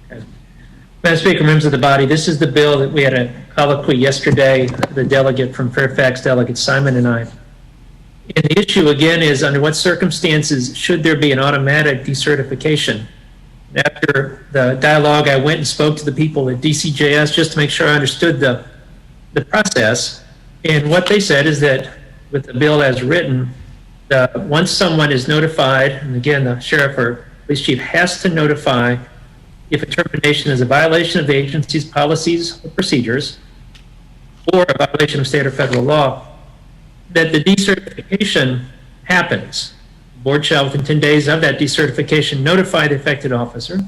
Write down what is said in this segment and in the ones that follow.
Madam Speaker, members of the body, this is the bill that we had a colloquy yesterday, the delegate from Fairfax, Delegate Simon and I. And the issue again is under what circumstances should there be an automatic decertification? After the dialogue, I went and spoke to the people at DCJS just to make sure I understood the process. And what they said is that with the bill as written, once someone is notified, and again, the sheriff or police chief has to notify if a termination is a violation of the agency's policies or procedures or a violation of state or federal law, that the decertification happens. The board shall, within 10 days of that decertification, notify the affected officer.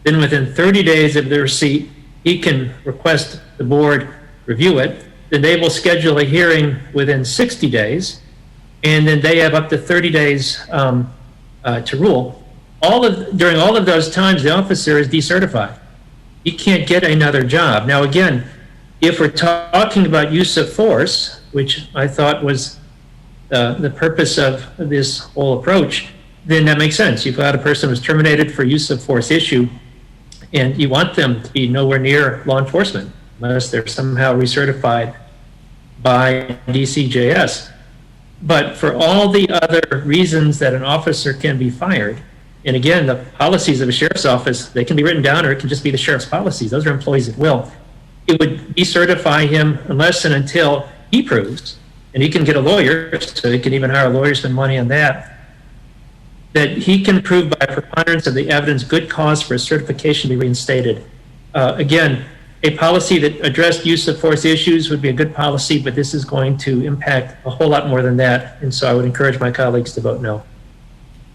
Then within 30 days of the receipt, he can request the board review it. Then they will schedule a hearing within 60 days, and then they have up to 30 days to rule. During all of those times, the officer is decertified. He can't get another job. Now, again, if we're talking about use of force, which I thought was the purpose of this whole approach, then that makes sense. You've got a person who's terminated for use of force issue, and you want them to be nowhere near law enforcement unless they're somehow recertified by DCJS. But for all the other reasons that an officer can be fired, and again, the policies of a sheriff's office, they can be written down or it can just be the sheriff's policies. Those are employees at will. It would decertify him unless and until he proves, and he can get a lawyer, so he can even hire a lawyer, spend money on that he can prove by preponderance of the evidence good cause for a certification to be reinstated. Again, a policy that addressed use of force issues would be a good policy, but this is going to impact a whole lot more than that, and so I would encourage my colleagues to vote no.